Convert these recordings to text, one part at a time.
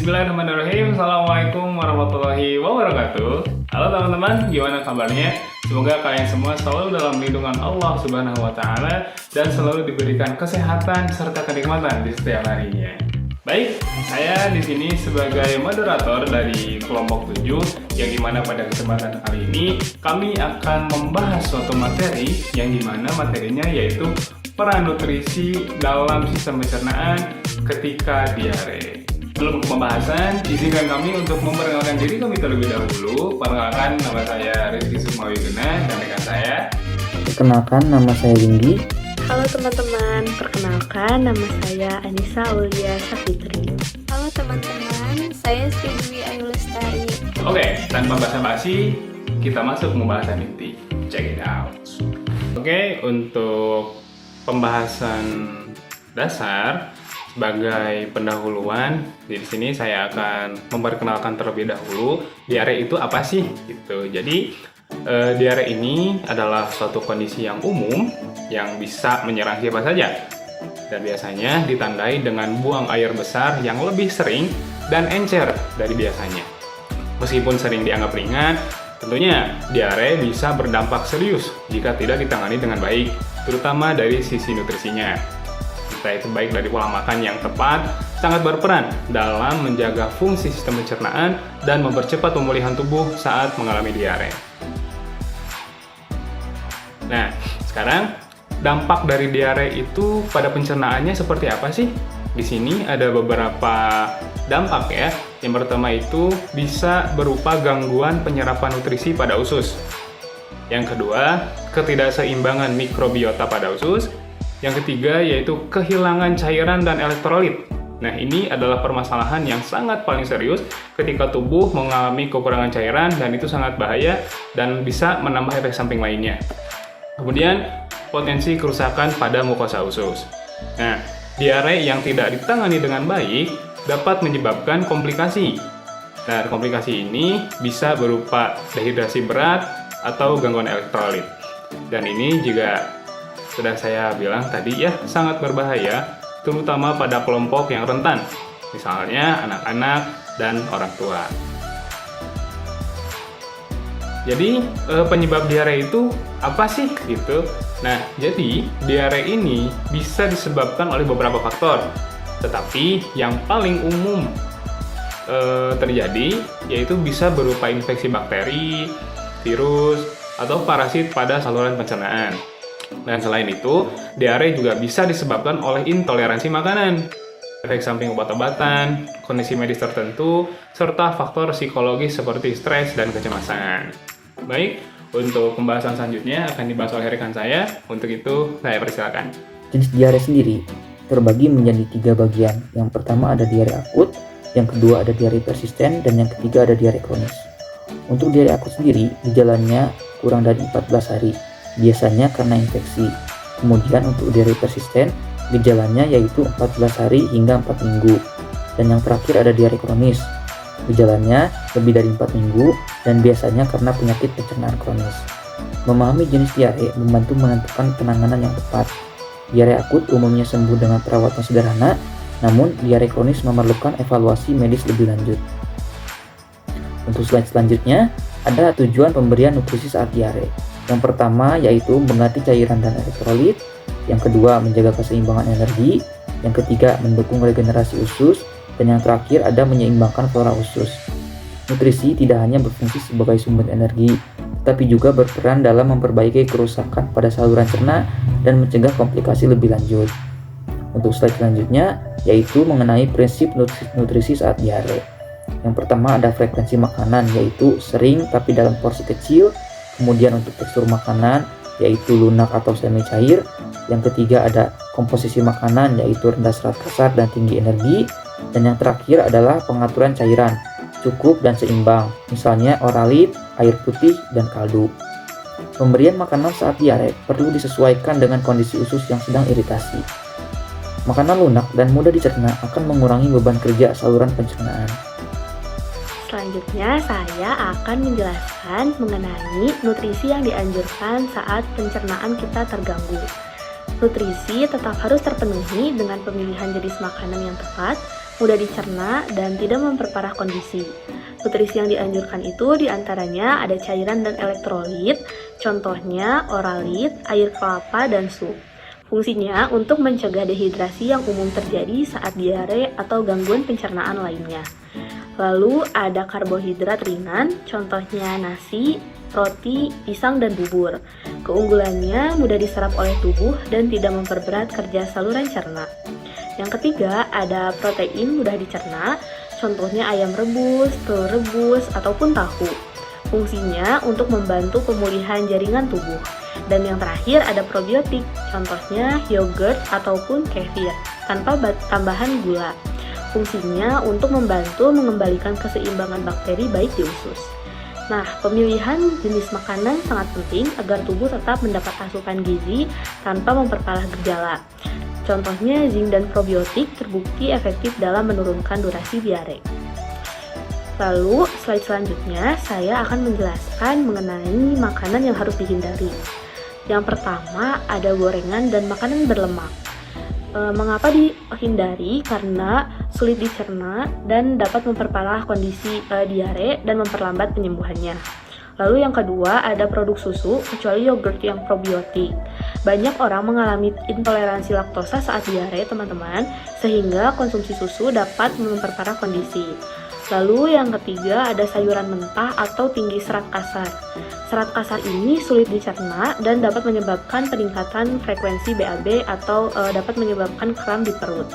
Bismillahirrahmanirrahim. Assalamualaikum warahmatullahi wabarakatuh. Halo teman-teman, gimana kabarnya? Semoga kalian semua selalu dalam lindungan Allah Subhanahu wa Ta'ala dan selalu diberikan kesehatan serta kenikmatan di setiap harinya. Baik, saya di sini sebagai moderator dari kelompok 7 yang dimana pada kesempatan kali ini kami akan membahas suatu materi yang dimana materinya yaitu peran nutrisi dalam sistem pencernaan ketika diare. Sebelum pembahasan, izinkan kami untuk memperkenalkan diri kami terlebih dahulu. Perkenalkan, nama saya Rizky Sukmawiguna dan rekan saya. Perkenalkan, nama saya Windy. Halo teman-teman, perkenalkan nama saya Anissa Aulia Safitri. Halo teman-teman, saya Sri Dwi Ayu Lestari. Oke, tanpa basa-basi, kita masuk pembahasan inti. Check it out. Oke, untuk pembahasan dasar sebagai pendahuluan, di sini saya akan memperkenalkan terlebih dahulu diare itu apa sih gitu. Jadi diare ini adalah suatu kondisi yang umum yang bisa menyerang siapa saja dan biasanya ditandai dengan buang air besar yang lebih sering dan encer dari biasanya. Meskipun sering dianggap ringan, tentunya diare bisa berdampak serius jika tidak ditangani dengan baik, terutama dari sisi nutrisinya. Itu baik dari pola makan yang tepat sangat berperan dalam menjaga fungsi sistem pencernaan dan mempercepat pemulihan tubuh saat mengalami diare. Nah, sekarang dampak dari diare itu pada pencernaannya seperti apa sih? Di sini ada beberapa dampak ya. Yang pertama itu bisa berupa gangguan penyerapan nutrisi pada usus. Yang kedua, ketidakseimbangan mikrobiota pada usus. Yang ketiga yaitu kehilangan cairan dan elektrolit. Nah, ini adalah permasalahan yang sangat paling serius ketika tubuh mengalami kekurangan cairan dan itu sangat bahaya dan bisa menambah efek samping lainnya. Kemudian, potensi kerusakan pada mukosa usus. Nah, diare yang tidak ditangani dengan baik dapat menyebabkan komplikasi. Nah, komplikasi ini bisa berupa dehidrasi berat atau gangguan elektrolit. Dan ini juga sudah saya bilang tadi ya, sangat berbahaya, terutama pada kelompok yang rentan, misalnya anak-anak dan orang tua. Jadi penyebab diare itu apa sih gitu? Nah, jadi diare ini bisa disebabkan oleh beberapa faktor, tetapi yang paling umum terjadi yaitu bisa berupa infeksi bakteri, virus, atau parasit pada saluran pencernaan. Dan selain itu, diare juga bisa disebabkan oleh intoleransi makanan, efek samping obat-obatan, kondisi medis tertentu, serta faktor psikologis seperti stres dan kecemasan. Baik, untuk pembahasan selanjutnya akan dibahas oleh rekan saya. Untuk itu, saya persilakan. Jenis diare sendiri terbagi menjadi 3 bagian. Yang pertama ada diare akut, yang kedua ada diare persisten, dan yang ketiga ada diare kronis. Untuk diare akut sendiri, gejalanya kurang dari 14 hari. Biasanya karena infeksi. Kemudian untuk diare persisten, gejalanya yaitu 14 hari hingga 4 minggu. Dan yang terakhir ada diare kronis. Gejalanya lebih dari 4 minggu dan biasanya karena penyakit pencernaan kronis. Memahami jenis diare membantu menentukan penanganan yang tepat. Diare akut umumnya sembuh dengan perawatan sederhana, namun diare kronis memerlukan evaluasi medis lebih lanjut. Untuk slide selanjutnya, ada tujuan pemberian nutrisi saat diare. Yang pertama yaitu mengganti cairan dan elektrolit, yang kedua menjaga keseimbangan energi, yang ketiga mendukung regenerasi usus, dan yang terakhir ada menyeimbangkan flora usus. Nutrisi tidak hanya berfungsi sebagai sumber energi, tapi juga berperan dalam memperbaiki kerusakan pada saluran cerna dan mencegah komplikasi lebih lanjut. Untuk slide selanjutnya yaitu mengenai prinsip nutrisi saat diare. Yang pertama ada frekuensi makanan yaitu sering tapi dalam porsi kecil. Kemudian untuk tekstur makanan yaitu lunak atau semi cair. Yang ketiga ada komposisi makanan yaitu rendah serat kasar dan tinggi energi. Dan yang terakhir adalah pengaturan cairan cukup dan seimbang, misalnya oralit, air putih, dan kaldu. Pemberian makanan saat diare perlu disesuaikan dengan kondisi usus yang sedang iritasi. Makanan lunak dan mudah dicerna akan mengurangi beban kerja saluran pencernaan. Selanjutnya, saya akan menjelaskan mengenai nutrisi yang dianjurkan saat pencernaan kita terganggu. Nutrisi tetap harus terpenuhi dengan pemilihan jenis makanan yang tepat, mudah dicerna, dan tidak memperparah kondisi. Nutrisi yang dianjurkan itu diantaranya ada cairan dan elektrolit, contohnya oralit, air kelapa, dan sup. Fungsinya untuk mencegah dehidrasi yang umum terjadi saat diare atau gangguan pencernaan lainnya. Lalu ada karbohidrat ringan, contohnya nasi, roti, pisang, dan bubur. Keunggulannya mudah diserap oleh tubuh dan tidak memperberat kerja saluran cerna. Yang ketiga ada protein mudah dicerna, contohnya ayam rebus, telur rebus, ataupun tahu. Fungsinya untuk membantu pemulihan jaringan tubuh. Dan yang terakhir ada probiotik, contohnya yogurt ataupun kefir, tanpa tambahan gula. Fungsinya untuk membantu mengembalikan keseimbangan bakteri baik di usus. Nah, pemilihan jenis makanan sangat penting agar tubuh tetap mendapat asupan gizi tanpa memperparah gejala. Contohnya zinc dan probiotik terbukti efektif dalam menurunkan durasi diare. Lalu, slide selanjutnya saya akan menjelaskan mengenai makanan yang harus dihindari. Yang pertama ada gorengan dan makanan berlemak. Mengapa dihindari? Karena sulit dicerna dan dapat memperparah kondisi diare dan memperlambat penyembuhannya. Lalu yang kedua ada produk susu, kecuali yogurt yang probiotik. Banyak orang mengalami intoleransi laktosa saat diare, teman-teman, sehingga konsumsi susu dapat memperparah kondisi. Lalu yang ketiga ada sayuran mentah atau tinggi serat kasar. Serat kasar ini sulit dicerna dan dapat menyebabkan peningkatan frekuensi BAB atau dapat menyebabkan kram di perut.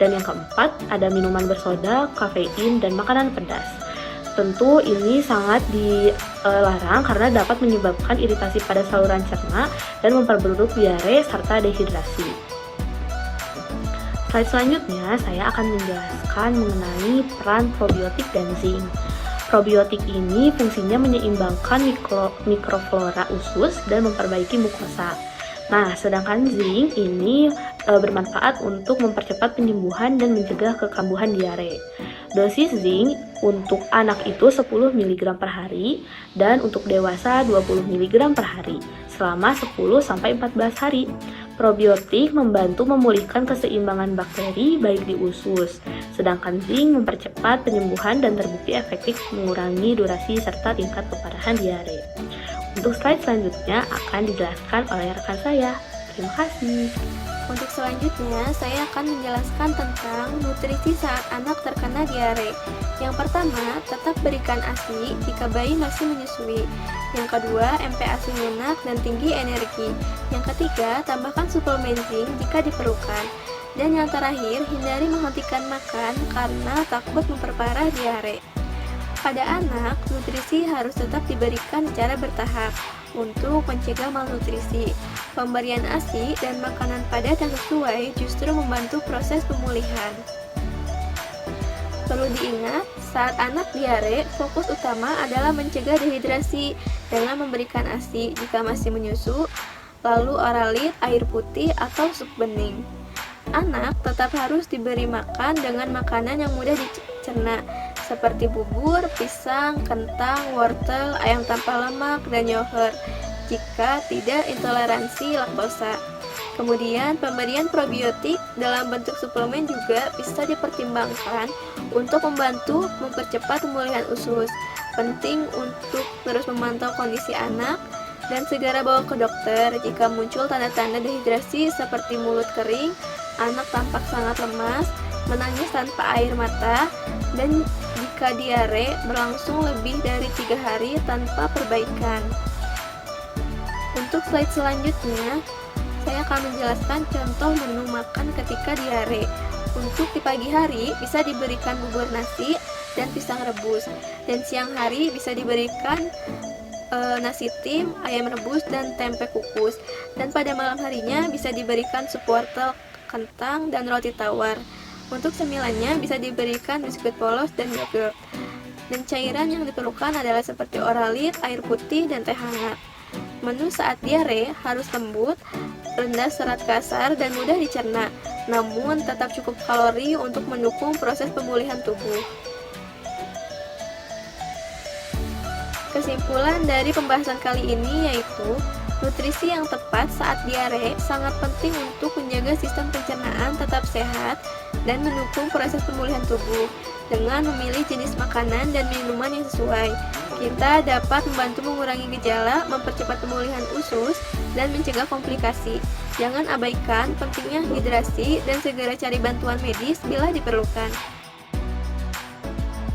Dan yang keempat ada minuman bersoda, kafein, dan makanan pedas. Tentu ini sangat dilarang karena dapat menyebabkan iritasi pada saluran cerna dan memperburuk diare serta dehidrasi. Slide selanjutnya, saya akan menjelaskan mengenai peran probiotik dan zinc. Probiotik ini fungsinya menyeimbangkan mikroflora usus dan memperbaiki mukosa. Nah, sedangkan zinc ini bermanfaat untuk mempercepat penyembuhan dan mencegah kekambuhan diare. Dosis zinc untuk anak itu 10 mg per hari dan untuk dewasa 20 mg per hari selama 10-14 hari. Probiotik membantu memulihkan keseimbangan bakteri baik di usus, sedangkan zinc mempercepat penyembuhan dan terbukti efektif mengurangi durasi serta tingkat keparahan diare. Untuk slide selanjutnya akan dijelaskan oleh rekan saya. Terima kasih. Untuk selanjutnya, saya akan menjelaskan tentang nutrisi saat anak terkena diare. Yang pertama, tetap berikan ASI jika bayi masih menyusui. Yang kedua, MPASI lunak dan tinggi energi. Yang ketiga, tambahkan suplemen zinc jika diperlukan. Dan yang terakhir, hindari menghentikan makan karena takut memperparah diare. Pada anak, nutrisi harus tetap diberikan secara bertahap untuk mencegah malnutrisi. Pemberian ASI dan makanan padat yang sesuai justru membantu proses pemulihan. Perlu diingat, saat anak diare, fokus utama adalah mencegah dehidrasi dengan memberikan ASI jika masih menyusu, lalu oralit, air putih, atau sup bening. Anak tetap harus diberi makan dengan makanan yang mudah dicerna, seperti bubur, pisang, kentang, wortel, ayam tanpa lemak, dan yogurt jika tidak intoleransi laktosa. Kemudian pemberian probiotik dalam bentuk suplemen juga bisa dipertimbangkan untuk membantu mempercepat pemulihan usus. Penting untuk terus memantau kondisi anak dan segera bawa ke dokter jika muncul tanda-tanda dehidrasi seperti mulut kering, anak tampak sangat lemas, menangis tanpa air mata, dan jika diare berlangsung lebih dari 3 hari tanpa perbaikan. Untuk slide selanjutnya, saya akan menjelaskan contoh menu makan ketika diare. Untuk di pagi hari bisa diberikan bubur nasi dan pisang rebus, dan siang hari bisa diberikan nasi tim, ayam rebus, dan tempe kukus. Dan pada malam harinya bisa diberikan sup wortel, kentang, dan roti tawar. Untuk cemilannya bisa diberikan biskuit polos dan yogurt. Dan cairan yang diperlukan adalah seperti oralit, air putih, dan teh hangat. Menu saat diare harus lembut, rendah serat kasar, dan mudah dicerna, namun tetap cukup kalori untuk mendukung proses pemulihan tubuh. Kesimpulan dari pembahasan kali ini yaitu Nutrisi yang tepat saat diare sangat penting untuk menjaga sistem pencernaan tetap sehat dan mendukung proses pemulihan tubuh. Dengan memilih jenis makanan dan minuman yang sesuai, kita dapat membantu mengurangi gejala, mempercepat pemulihan usus, dan mencegah komplikasi. Jangan abaikan pentingnya hidrasi dan segera cari bantuan medis bila diperlukan.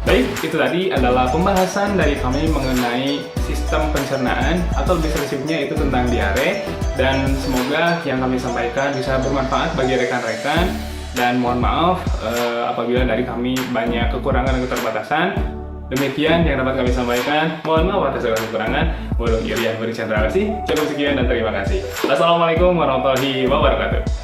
Baik, itu tadi adalah pembahasan dari kami mengenai sistem pencernaan atau lebih spesifiknya itu tentang diare, dan semoga yang kami sampaikan bisa bermanfaat bagi rekan-rekan, dan mohon maaf apabila dari kami banyak kekurangan dan keterbatasan. Demikian yang dapat kami sampaikan. Mohon maaf atas segala kekurangan. Cukup sekian dan terima kasih. Assalamualaikum warahmatullahi wabarakatuh.